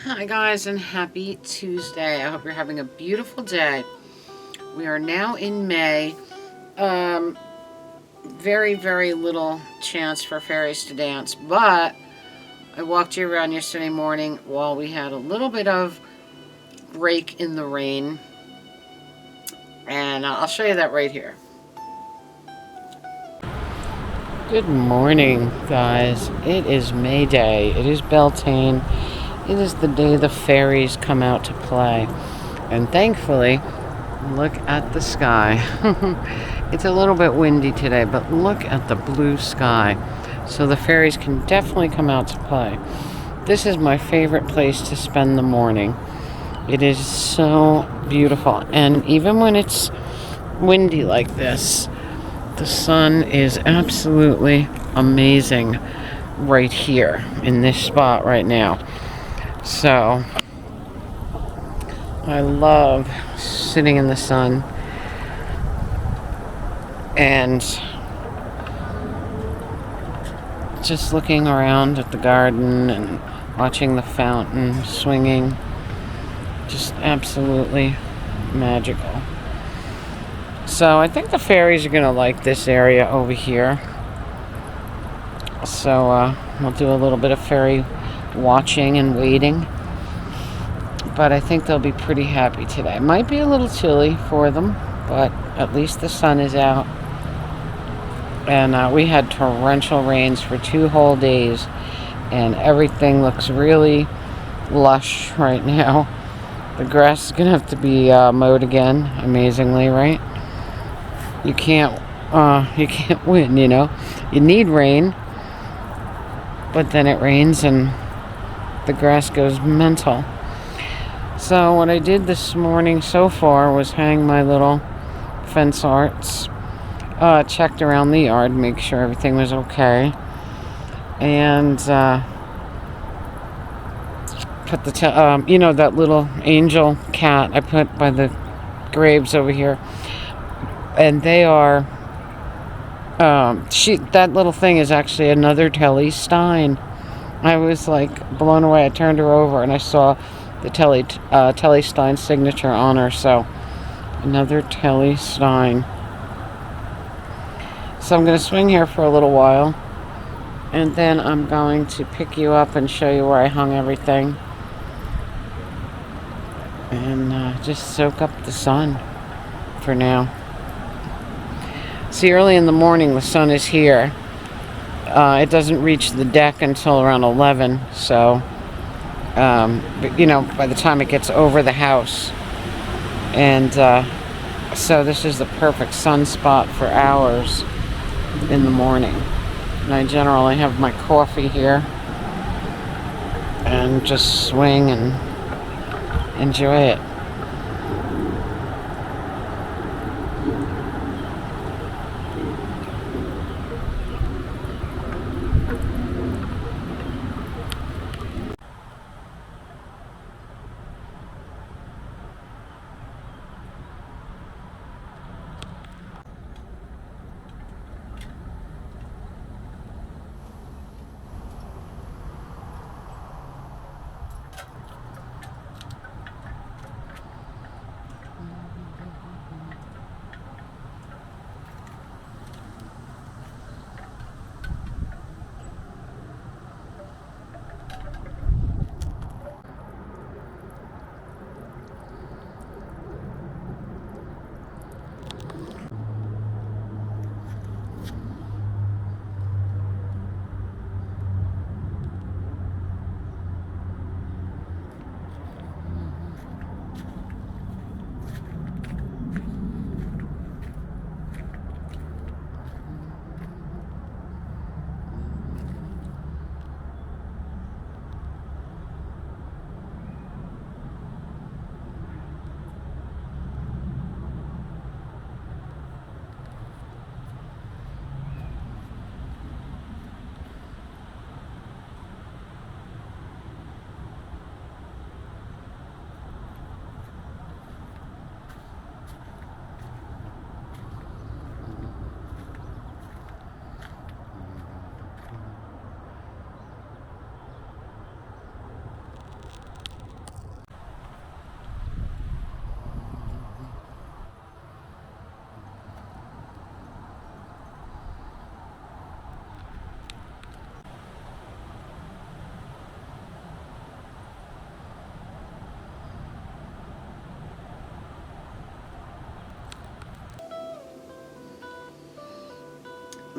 Hi guys, and happy Tuesday. I hope you're having a beautiful day. We are now in May. Very, very little chance for fairies to dance, but I walked you around yesterday morning while we had a little bit of break in the rain, and I'll show you that right here. Good morning, guys. It is May Day. It is Beltane. It is the day the fairies come out to play. And thankfully, look at the sky. It's a little bit windy today, but look at the blue sky. So the fairies can definitely come out to play. This is my favorite place to spend the morning. It is so beautiful. And even when it's windy like this, the sun is absolutely amazing right here in this spot right now. So I love sitting in the sun and just looking around at the garden and watching the fountain swinging. Just absolutely magical. So I think the fairies are going to like this area over here. So we'll do a little bit of fairy watching and waiting. But I think they'll be pretty happy today. It might be a little chilly for them, but at least the sun is out. And we had torrential rains for 2 whole days, and everything looks really lush right now. The grass is gonna have to be mowed again, amazingly, right? You can't win, you know. You need rain, but then it rains and the grass goes mental. So what I did this morning so far was hang my little fence arts. Checked around the yard, make sure everything was okay, and put the that little angel cat I put by the graves over here, and they are that little thing is actually another Telly Stein. I was like blown away. I turned her over and I saw the Telly Stein signature on her. So another Telly Stein. So I'm going to swing here for a little while, and then I'm going to pick you up and show you where I hung everything, and just soak up the sun for now. See, early in the morning the sun is here. It doesn't reach the deck until around 11, so by the time it gets over the house, and so this is the perfect sun spot for hours in the morning. And I generally have my coffee here and just swing and enjoy it.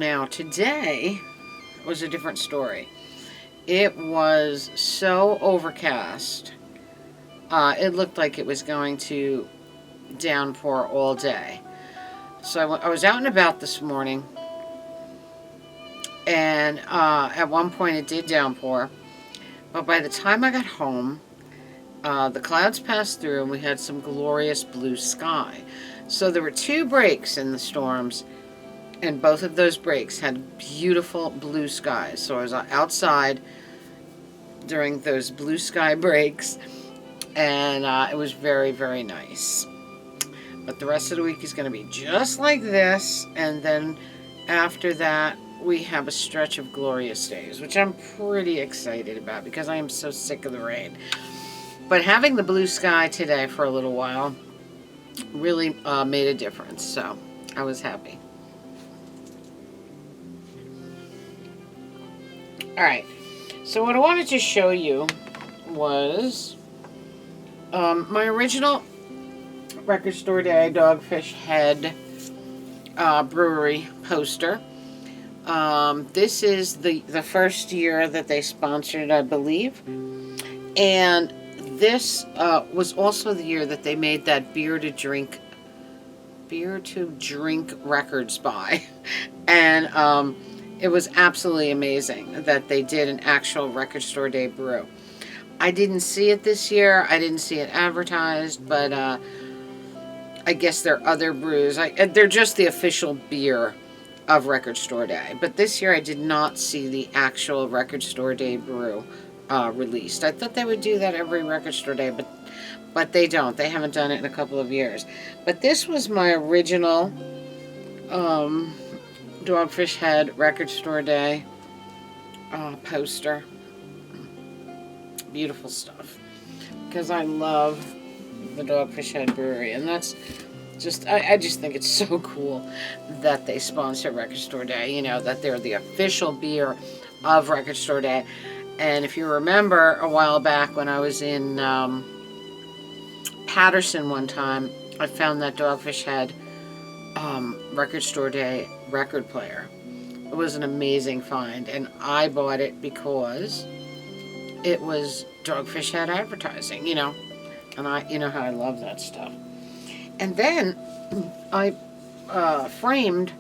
Now, today was a different story. It was so overcast. It looked like it was going to downpour all day. So I was out and about this morning, and at one point it did downpour. But by the time I got home, the clouds passed through and we had some glorious blue sky. So there were 2 breaks in the storms, and both of those breaks had beautiful blue skies. So I was outside during those blue sky breaks, and it was very, very nice. But the rest of the week is going to be just like this, and then after that we have a stretch of glorious days, which I'm pretty excited about because I am so sick of the rain. But having the blue sky today for a little while really made a difference, so I was happy. Alright, so what I wanted to show you was my original Record Store Day Dogfish Head brewery poster. This is the first year that they sponsored, I believe. And this was also the year that they made that beer to drink records by. And it was absolutely amazing that they did an actual Record Store Day brew. I didn't see it this year. I didn't see it advertised, but I guess there are other brews. They're just the official beer of Record Store Day. But this year I did not see the actual Record Store Day brew released. I thought they would do that every Record Store Day, but they don't. They haven't done it in a couple of years. But this was my original Dogfish Head Record Store Day poster. Beautiful stuff. Because I love the Dogfish Head Brewery, and that's just, I just think it's so cool that they sponsor Record Store Day, you know, that they're the official beer of Record Store Day. And if you remember a while back when I was in Patterson one time, I found that Dogfish Head Record Store Day record player. It was an amazing find, and I bought it because it was Dogfish Head advertising, you know. And you know how I love that stuff. And then I framed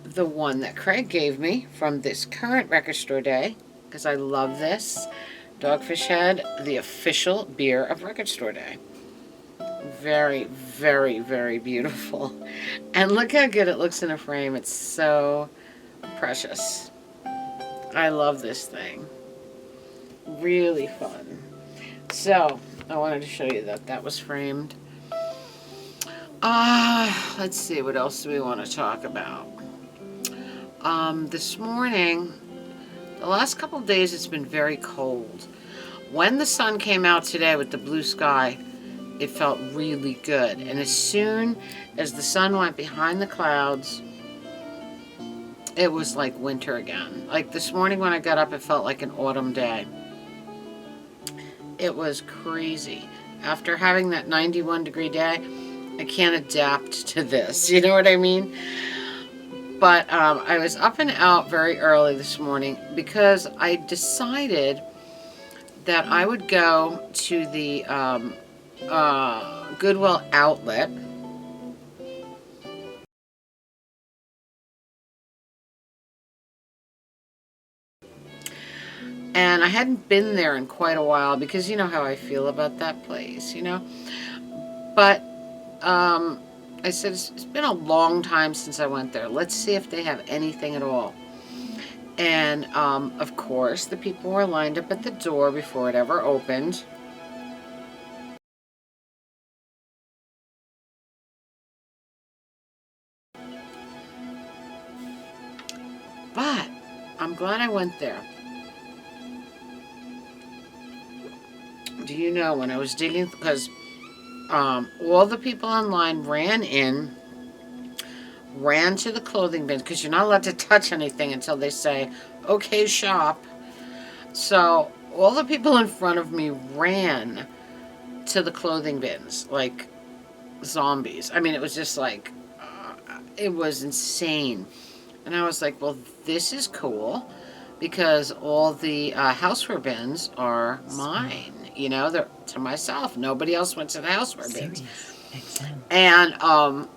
the one that Craig gave me from this current Record Store Day, because I love this. Dogfish Head, the official beer of Record Store Day. Very, very, very beautiful. And look how good it looks in a frame. It's so precious. I love this thing. Really fun. So, I wanted to show you that was framed. Let's see, what else do we want to talk about? This morning, the last couple of days it's been very cold. When the sun came out today with the blue sky, it felt really good. And as soon as the sun went behind the clouds, it was like winter again. Like this morning when I got up, it felt like an autumn day. It was crazy. After having that 91-degree day, I can't adapt to this. You know what I mean? But I was up and out very early this morning because I decided that I would go to the Goodwill outlet. And I hadn't been there in quite a while because you know how I feel about that place, you know. But I said, it's been a long time since I went there. Let's see if they have anything at all. And of course, the people were lined up at the door before it ever opened. But I'm glad I went there. Do you know, when I was digging, because all the people online ran to the clothing bins, because you're not allowed to touch anything until they say, okay, shop. So all the people in front of me ran to the clothing bins like zombies. I mean, it was just like, It was insane. And I was like, well, this is cool because all the houseware bins are mine. You know, they're to myself. Nobody else went to the houseware bins. And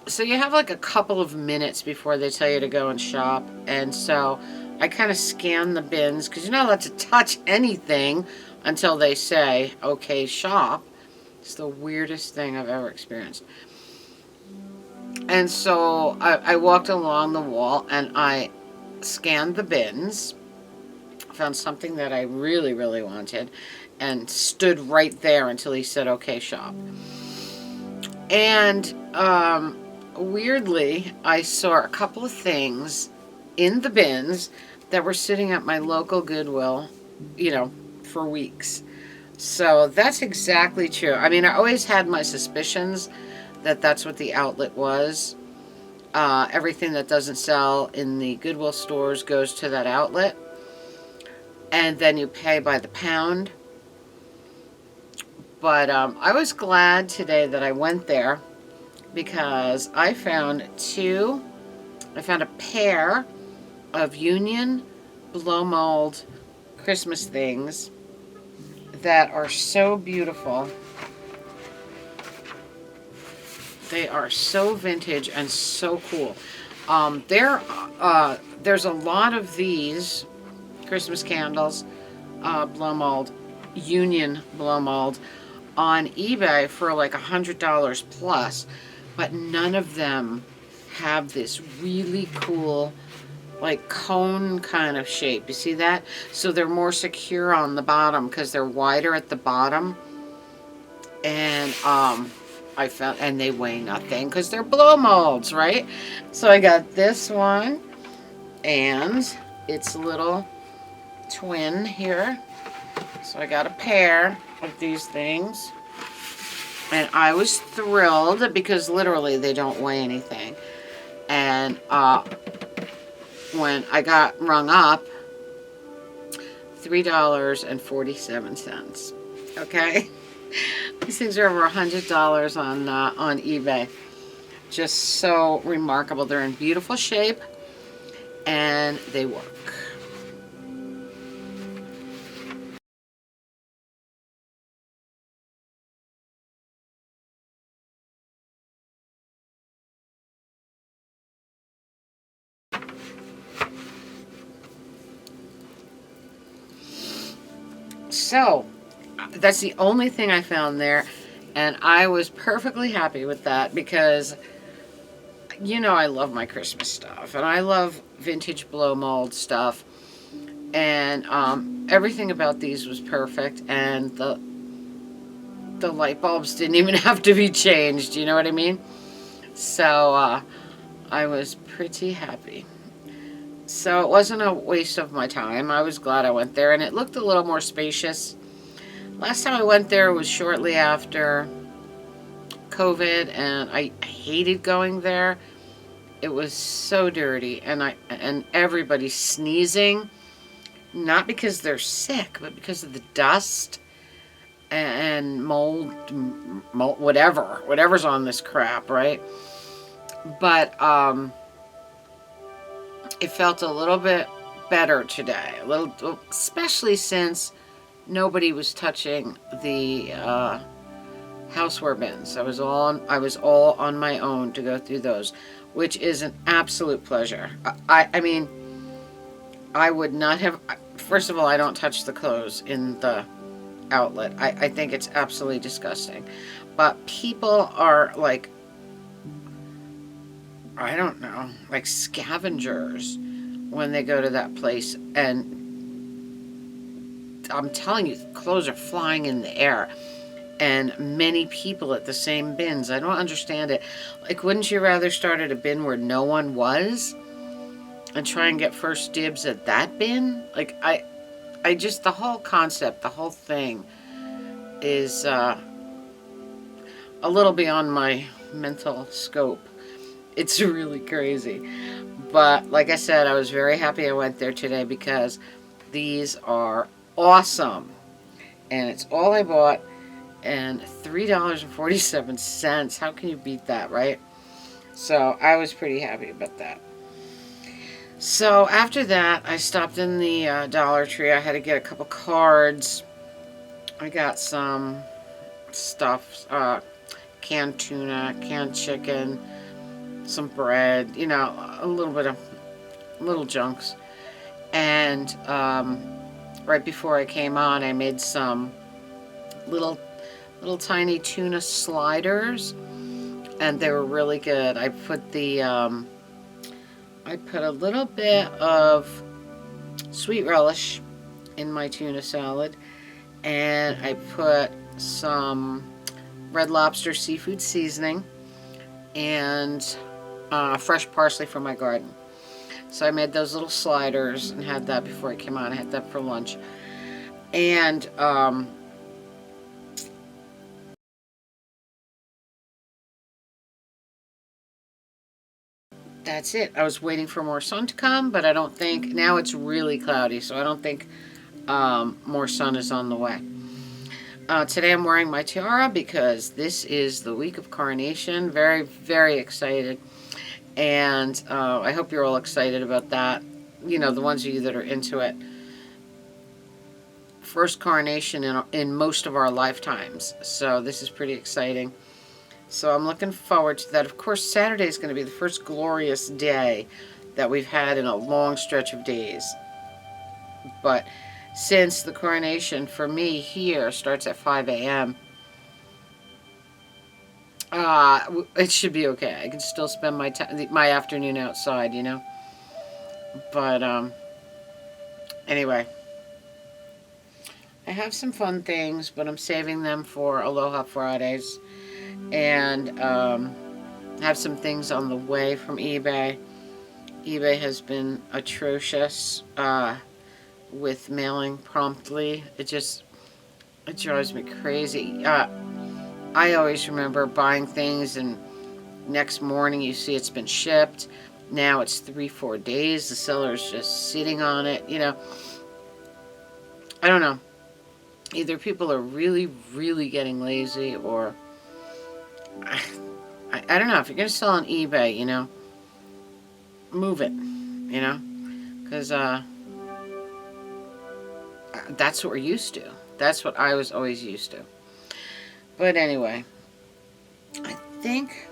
so you have like a couple of minutes before they tell you to go and shop. And so I kind of scan the bins because you're not allowed to touch anything until they say, okay, shop. It's the weirdest thing I've ever experienced. And so I walked along the wall and I scanned the bins, found something that I really, really wanted, and stood right there until he said, okay, shop. And weirdly, I saw a couple of things in the bins that were sitting at my local Goodwill, you know, for weeks. So that's exactly true. I mean, I always had my suspicions that that's what the outlet was. Everything that doesn't sell in the Goodwill stores goes to that outlet. And then you pay by the pound. But I was glad today that I went there because I found a pair of Union blow mold Christmas things that are so beautiful. They are so vintage and so cool. There's a lot of these Christmas candles, blow mold, Union blow mold, on eBay for like $100 plus, but none of them have this really cool like cone kind of shape. You see that? So they're more secure on the bottom because they're wider at the bottom. And I found, and they weigh nothing because they're blow molds, right? So I got this one and its little twin here. So I got a pair of these things. And I was thrilled because literally they don't weigh anything. And when I got rung up, $3.47. Okay? These things are over $100 on eBay. Just so remarkable. They're in beautiful shape and they work. So, that's the only thing I found there, and I was perfectly happy with that because, you know, I love my Christmas stuff, and I love vintage blow mold stuff, and everything about these was perfect, and the light bulbs didn't even have to be changed, you know what I mean? So, I was pretty happy. So it wasn't a waste of my time. I was glad I went there, and it looked a little more spacious. Last time I went there was shortly after COVID, and I hated going there. It was so dirty, and everybody's sneezing, not because they're sick, but because of the dust and mold whatever's on this crap, right? But it felt a little bit better today, especially since nobody was touching the houseware bins. I was all on my own to go through those, which is an absolute pleasure. I mean, I would not have. First of all, I don't touch the clothes in the outlet. I think it's absolutely disgusting. But people are like, I don't know, like scavengers when they go to that place. And I'm telling you, clothes are flying in the air. And many people at the same bins. I don't understand it. Like, wouldn't you rather start at a bin where no one was and try and get first dibs at that bin? Like, I just, the whole concept, the whole thing is a little beyond my mental scope. It's really crazy. But like I said, I was very happy I went there today because these are awesome. And it's all I bought. And $3.47. How can you beat that, right? So I was pretty happy about that. So after that, I stopped in the Dollar Tree. I had to get a couple cards. I got some stuff, canned tuna, canned chicken, some bread, a little bit of little junks. And right before I came on, I made some little tiny tuna sliders, and they were really good. I put a little bit of sweet relish in my tuna salad, and I put some Red Lobster seafood seasoning and fresh parsley from my garden. So I made those little sliders and had that before I came on. I had that for lunch. And that's it. I was waiting for more sun to come, but I don't think, now it's really cloudy, so I don't think more sun is on the way. Today I'm wearing my tiara because this is the week of coronation. Very, very excited. And I hope you're all excited about that. The ones of you that are into it. First coronation in most of our lifetimes. So this is pretty exciting. So I'm looking forward to that. Of course, Saturday is going to be the first glorious day that we've had in a long stretch of days. But since the coronation for me here starts at 5 a.m., it should be okay. I can still spend my afternoon outside, But anyway, I have some fun things, but I'm saving them for Aloha Fridays, and have some things on the way from eBay. eBay has been atrocious with mailing promptly. It drives me crazy. I always remember buying things and next morning you see it's been shipped. Now it's 3-4 days. The seller's just sitting on it. I don't know. Either people are really, really getting lazy, or I don't know. If you're going to sell on eBay, move it, because that's what we're used to. That's what I was always used to. But anyway, I think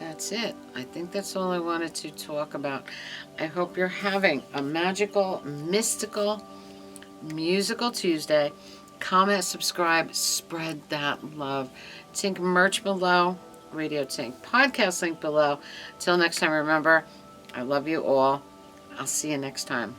that's it. I think that's all I wanted to talk about. I hope you're having a magical, mystical, musical Tuesday. Comment, subscribe, spread that love. Tink merch below. Radio Tink podcast link below. Till next time, remember, I love you all. I'll see you next time.